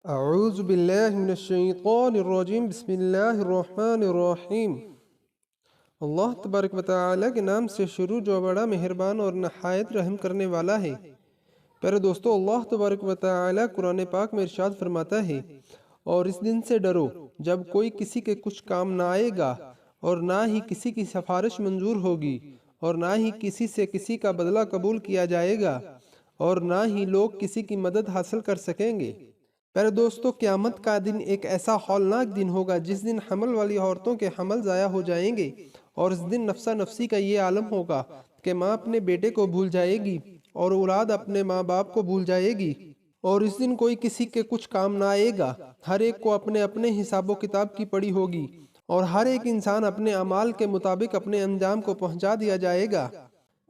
اعوذ باللہ من الشیطان الرجیم بسم اللہ الرحمن الرحیم۔ اللہ تبارک و تعالی کے نام سے شروع جو بڑا مہربان اور نہایت رحم کرنے والا ہے۔ پیارے دوستو، اللہ تبارک و تعالی قرآن پاک میں ارشاد فرماتا ہے، اور اس دن سے ڈرو جب کوئی کسی کے کچھ کام نہ آئے گا، اور نہ ہی کسی کی سفارش منظور ہوگی، اور نہ ہی کسی سے کسی کا بدلہ قبول کیا جائے گا، اور نہ ہی لوگ کسی کی مدد حاصل کر سکیں گے۔ پیارے دوستو، قیامت کا دن ایک ایسا ہولناک دن ہوگا جس دن حمل والی عورتوں کے حمل ضائع ہو جائیں گے، اور اس دن نفسا نفسی کا یہ عالم ہوگا کہ ماں اپنے بیٹے کو بھول جائے گی اور اولاد اپنے ماں باپ کو بھول جائے گی، اور اس دن کوئی کسی کے کچھ کام نہ آئے گا۔ ہر ایک کو اپنے اپنے حساب و کتاب کی پڑی ہوگی، اور ہر ایک انسان اپنے اعمال کے مطابق اپنے انجام کو پہنچا دیا جائے گا۔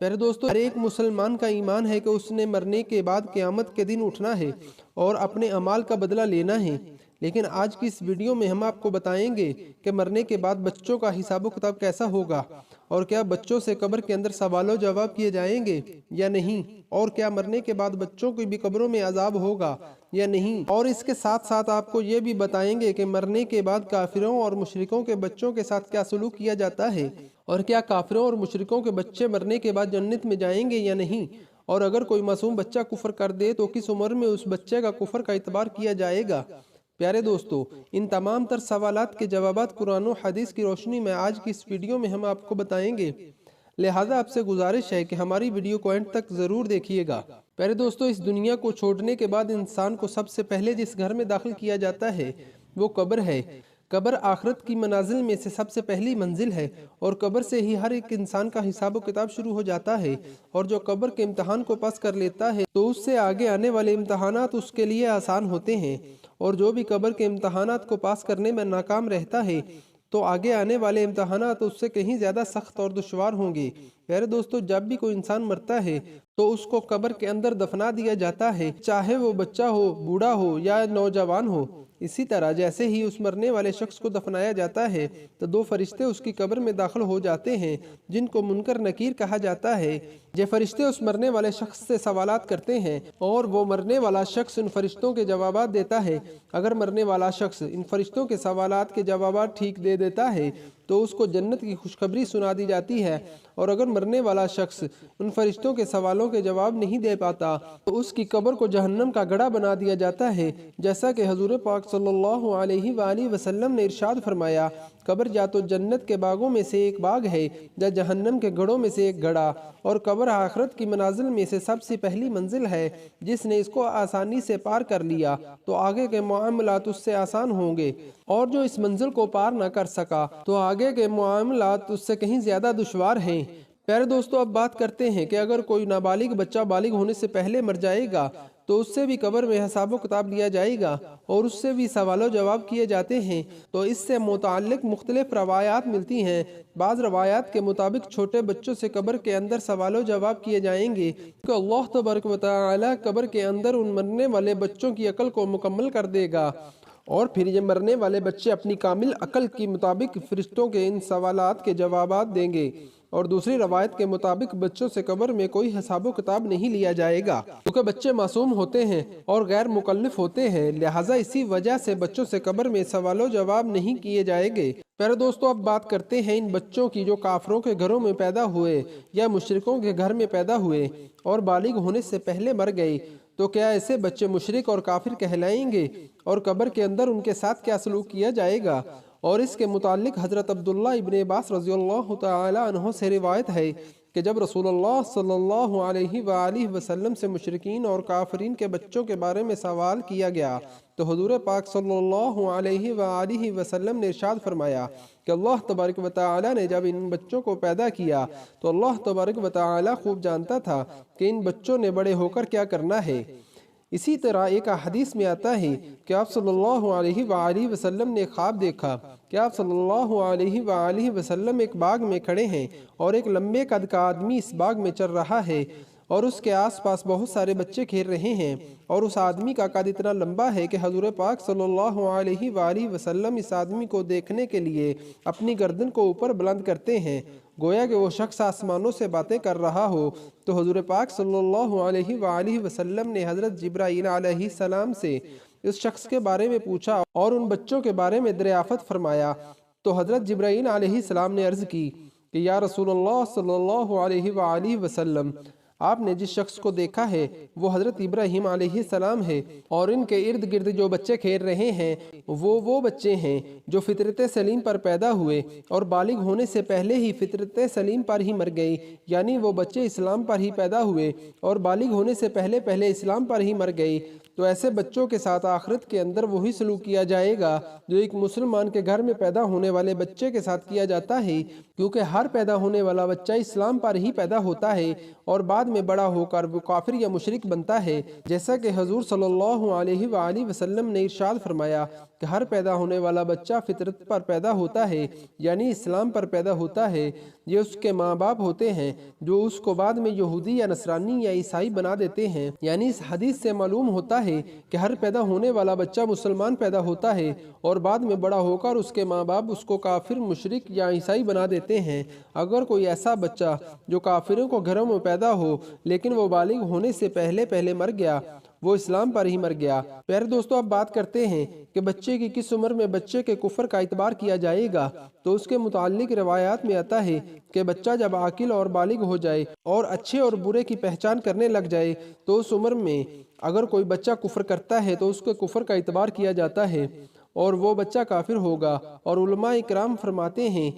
پیارے دوستو، ہر ایک مسلمان کا ایمان ہے کہ اس نے مرنے کے بعد قیامت کے دن اٹھنا ہے اور اپنے اعمال کا بدلہ لینا ہے۔ لیکن آج کی اس ویڈیو میں ہم آپ کو بتائیں گے کہ مرنے کے بعد بچوں کا حساب و کتاب کیسا ہوگا، اور کیا بچوں سے قبر کے اندر سوال و جواب کیے جائیں گے یا نہیں، اور کیا مرنے کے بعد بچوں کی بھی قبروں میں عذاب ہوگا یا نہیں، اور اس کے ساتھ ساتھ آپ کو یہ بھی بتائیں گے کہ مرنے کے بعد کافروں اور مشرکوں کے بچوں کے ساتھ کیا سلوک کیا جاتا ہے، اور کیا کافروں اور مشرکوں کے بچے مرنے کے بعد جنت میں جائیں گے یا نہیں، اور اگر کوئی معصوم بچہ کفر کر دے تو کس عمر میں اس بچے کا کفر کا اعتبار کیا جائے گا۔ پیارے دوستو، ان تمام تر سوالات کے جوابات قرآن و حدیث کی روشنی میں آج کی اس ویڈیو میں ہم آپ کو بتائیں گے، لہٰذا آپ سے گزارش ہے کہ ہماری ویڈیو کو اینڈ تک ضرور دیکھیے گا۔ پیارے دوستو، اس دنیا کو چھوڑنے کے بعد انسان کو سب سے پہلے جس گھر میں داخل کیا جاتا ہے وہ قبر ہے۔ قبر آخرت کی منازل میں سے سب سے پہلی منزل ہے، اور قبر سے ہی ہر ایک انسان کا حساب و کتاب شروع ہو جاتا ہے، اور جو قبر کے امتحان کو پاس کر لیتا ہے تو اس سے آگے آنے والے امتحانات اس کے لیے آسان ہوتے ہیں، اور جو بھی قبر کے امتحانات کو پاس کرنے میں ناکام رہتا ہے تو آگے آنے والے امتحانات اس سے کہیں زیادہ سخت اور دشوار ہوں گے۔ پیارے دوستو، جب بھی کوئی انسان مرتا ہے تو اس کو قبر کے اندر دفنا دیا جاتا ہے، چاہے وہ بچہ ہو، بوڑھا ہو یا نوجوان ہو۔ اسی طرح جیسے ہی اس مرنے والے شخص کو دفنایا جاتا ہے تو دو فرشتے اس کی قبر میں داخل ہو جاتے ہیں جن کو منکر نکیر کہا جاتا ہے۔ یہ فرشتے اس مرنے والے شخص سے سوالات کرتے ہیں، اور وہ مرنے والا شخص ان فرشتوں کے جوابات دیتا ہے۔ اگر مرنے والا شخص ان فرشتوں کے سوالات کے جوابات ٹھیک دے دیتا ہے تو اس کو جنت کی خوشخبری سنا دی جاتی ہے، اور اگر مرنے والا شخص ان فرشتوں کے سوالوں کے جواب نہیں دے پاتا تو اس کی قبر کو جہنم کا گڑھا بنا دیا جاتا ہے، جیسا کہ حضور پاک صلی اللہ علیہ وآلہ وسلم نے ارشاد فرمایا، قبر یا تو جنت کے باغوں میں سے ایک باغ ہے یا جہنم کے گڑھوں میں سے ایک گڑھا، اور قبر آخرت کی منازل میں سے سب سے پہلی منزل ہے۔ جس نے اس کو آسانی سے پار کر لیا تو آگے کے معاملات اس سے آسان ہوں گے، اور جو اس منزل کو پار نہ کر سکا تو آگے کے معاملات اس سے کہیں زیادہ دشوار ہیں۔ پیارے دوستو، اب بات کرتے ہیں کہ اگر کوئی نابالغ بچہ بالغ ہونے سے پہلے مر جائے گا تو اس سے بھی قبر میں حساب و کتاب لیا جائے گا، اور اس سے بھی سوال و جواب کیے جاتے ہیں۔ تو اس سے متعلق مختلف روایات ملتی ہیں۔ بعض روایات کے مطابق چھوٹے بچوں سے قبر کے اندر سوال و جواب کیے جائیں گے، کہ اللہ تبارک و تعالی قبر کے اندر ان مرنے والے بچوں کی عقل کو مکمل کر دے گا، اور پھر یہ مرنے والے بچے اپنی کامل عقل کے مطابق فرشتوں کے ان سوالات کے جوابات دیں گے۔ اور دوسری روایت کے مطابق بچوں سے قبر میں کوئی حساب و کتاب نہیں لیا جائے گا، کیونکہ بچے معصوم ہوتے ہیں اور غیر مکلف ہوتے ہیں، لہٰذا اسی وجہ سے بچوں سے قبر میں سوال و جواب نہیں کیے جائیں گے۔ پیارے دوستو، اب بات کرتے ہیں ان بچوں کی جو کافروں کے گھروں میں پیدا ہوئے یا مشرکوں کے گھر میں پیدا ہوئے اور بالغ ہونے سے پہلے مر گئے، تو کیا ایسے بچے مشرک اور کافر کہلائیں گے، اور قبر کے اندر ان کے ساتھ کیا سلوک کیا جائے گا؟ اور اس کے متعلق حضرت عبداللہ ابن عباس رضی اللہ تعالی عنہ سے روایت ہے کہ جب رسول اللہ صلی اللہ علیہ وآلہ وسلم سے مشرکین اور کافرین کے بچوں کے بارے میں سوال کیا گیا تو حضور پاک صلی اللہ علیہ وآلہ وسلم نے ارشاد فرمایا کہ اللہ تبارک و تعالی نے جب ان بچوں کو پیدا کیا تو اللہ تبارک و تعالی خوب جانتا تھا کہ ان بچوں نے بڑے ہو کر کیا کرنا ہے۔ اسی طرح ایک حدیث میں آتا ہے کہ آپ صلی اللہ علیہ وآلہ وسلم نے خواب دیکھا کہ آپ صلی اللہ علیہ وآلہ وسلم ایک باغ میں کھڑے ہیں، اور ایک لمبے قد کا آدمی اس باغ میں چل رہا ہے، اور اس کے آس پاس بہت سارے بچے کھیل رہے ہیں، اور اس آدمی کا قد اتنا لمبا ہے کہ حضور پاک صلی اللہ علیہ وآلہ وسلم اس آدمی کو دیکھنے کے لیے اپنی گردن کو اوپر بلند کرتے ہیں، گویا کہ وہ شخص آسمانوں سے باتیں کر رہا ہو۔ تو حضور پاک صلی اللہ علیہ وآلہ وسلم نے حضرت جبرائیل علیہ السلام سے اس شخص کے بارے میں پوچھا اور ان بچوں کے بارے میں دریافت فرمایا تو حضرت جبرائیل علیہ السلام نے عرض کی کہ یا رسول اللہ صلی اللہ علیہ وآلہ وسلم، آپ نے جس شخص کو دیکھا ہے وہ حضرت ابراہیم علیہ السلام ہے، اور ان کے ارد گرد جو بچے کھیل رہے ہیں وہ بچے ہیں جو فطرت سلیم پر پیدا ہوئے اور بالغ ہونے سے پہلے ہی فطرت سلیم پر ہی مر گئی، یعنی وہ بچے اسلام پر ہی پیدا ہوئے اور بالغ ہونے سے پہلے اسلام پر ہی مر گئی۔ تو ایسے بچوں کے ساتھ آخرت کے اندر وہی سلوک کیا جائے گا جو ایک مسلمان کے گھر میں پیدا ہونے والے بچے کے ساتھ کیا جاتا ہے، کیونکہ ہر پیدا ہونے والا بچہ اسلام پر ہی پیدا ہوتا ہے اور بعد میں بڑا ہو کر وہ کافر یا مشرک بنتا ہے، جیسا کہ حضور صلی اللہ علیہ وآلہ وسلم نے ارشاد فرمایا کہ ہر پیدا ہونے والا بچہ فطرت پر پیدا ہوتا ہے، یعنی اسلام پر پیدا ہوتا ہے۔ یہ اس کے ماں باپ ہوتے ہیں جو اس کو بعد میں یہودی یا نصرانی یا عیسائی بنا دیتے ہیں۔ یعنی اس حدیث سے معلوم ہوتا ہے کہ ہر پیدا ہونے والا بچہ مسلمان پیدا ہوتا ہے اور بعد میں بڑا ہو کر اس کے ماں باپ اس کو کافر، مشرک یا عیسائی بنا دیتے ہیں۔ اگر کوئی ایسا بچہ جو کافروں کو گھروں میں پیدا ہو لیکن وہ بالغ ہونے سے پہلے مر گیا، وہ اسلام پر ہی مر گیا۔ پیارے دوستو، اب بات کرتے ہیں کہ بچے کی کس عمر میں بچے کے کفر کا اعتبار کیا جائے گا۔ تو اس کے متعلق روایات میں آتا ہے کہ بچہ جب عاقل اور بالغ ہو جائے اور اچھے اور برے کی پہچان کرنے لگ جائے تو اس عمر میں اگر کوئی بچہ کفر کرتا ہے تو اس کے کفر کا اعتبار کیا جاتا ہے اور وہ بچہ کافر ہوگا۔ اور علماء اکرام فرماتے ہیں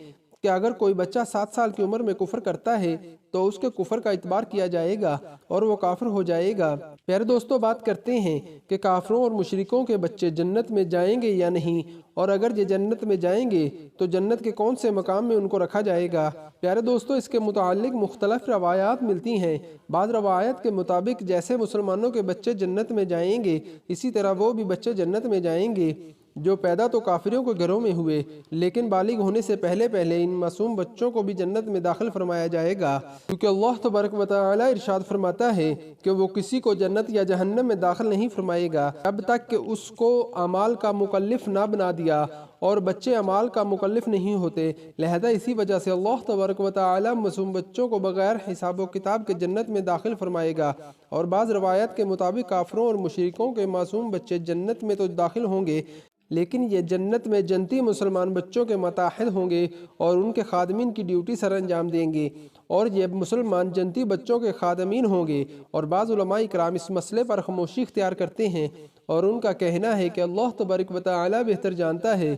کہ اگر کوئی بچہ 7 سال کی عمر میں کفر کرتا ہے تو اس کے کفر کا اعتبار کیا جائے گا اور وہ کافر ہو جائے گا۔ پیارے دوستو، بات کرتے ہیں کہ کافروں اور مشرکوں کے بچے جنت میں جائیں گے یا نہیں، اور اگر یہ جنت میں جائیں گے تو جنت کے کون سے مقام میں ان کو رکھا جائے گا۔ پیارے دوستو، اس کے متعلق مختلف روایات ملتی ہیں۔ بعض روایات کے مطابق جیسے مسلمانوں کے بچے جنت میں جائیں گے اسی طرح وہ بھی بچے جنت میں جائیں گے جو پیدا تو کافروں کے گھروں میں ہوئے لیکن بالغ ہونے سے پہلے ان معصوم بچوں کو بھی جنت میں داخل فرمایا جائے گا، کیونکہ اللہ تبارک و تعالی ارشاد فرماتا ہے کہ وہ کسی کو جنت یا جہنم میں داخل نہیں فرمائے گا جب تک کہ اس کو اعمال کا مکلف نہ بنا دیا، اور بچے اعمال کا مکلف نہیں ہوتے، لہذا اسی وجہ سے اللہ تبارک و تعالی معصوم بچوں کو بغیر حساب و کتاب کے جنت میں داخل فرمائے گا۔ اور بعض روایات کے مطابق کافروں اور مشرکوں کے معصوم بچے جنت میں تو داخل ہوں گے لیکن یہ جنت میں جنتی مسلمان بچوں کے متحد ہوں گے اور ان کے خادمین کی ڈیوٹی سر انجام دیں گے، اور یہ مسلمان جنتی بچوں کے خادمین ہوں گے۔ اور بعض علماء کرام اس مسئلے پر خاموشی اختیار کرتے ہیں اور ان کا کہنا ہے کہ اللہ تبارک و تعالی بہتر جانتا ہے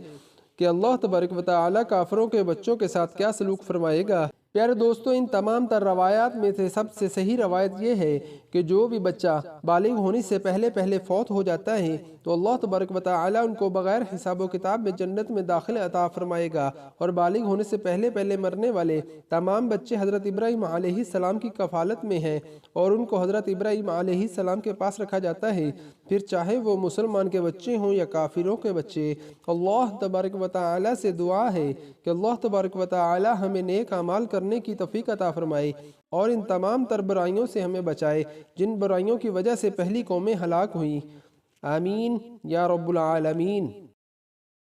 کہ اللہ تبارک و تعالی کافروں کے بچوں کے ساتھ کیا سلوک فرمائے گا۔ پیارے دوستو، ان تمام تر روایات میں سے سب سے صحیح روایت یہ ہے کہ جو بھی بچہ بالغ ہونے سے پہلے فوت ہو جاتا ہے تو اللہ تبارک و تعالی ان کو بغیر حساب و کتاب میں جنت میں داخل عطا فرمائے گا، اور بالغ ہونے سے پہلے مرنے والے تمام بچے حضرت ابراہیم علیہ السلام کی کفالت میں ہیں اور ان کو حضرت ابراہیم علیہ السلام کے پاس رکھا جاتا ہے، پھر چاہے وہ مسلمان کے بچے ہوں یا کافروں کے بچے۔ اللہ تبارک و تعالی سے دعا ہے کہ اللہ تبارک و تعالی ہمیں نیک اعمال کرنے کی توفیق عطا فرمائے اور ان تمام تر برائیوں سے ہمیں بچائے جن برائیوں کی وجہ سے پہلی قومیں ہلاک ہوئیں۔ آمین یا رب العالمین۔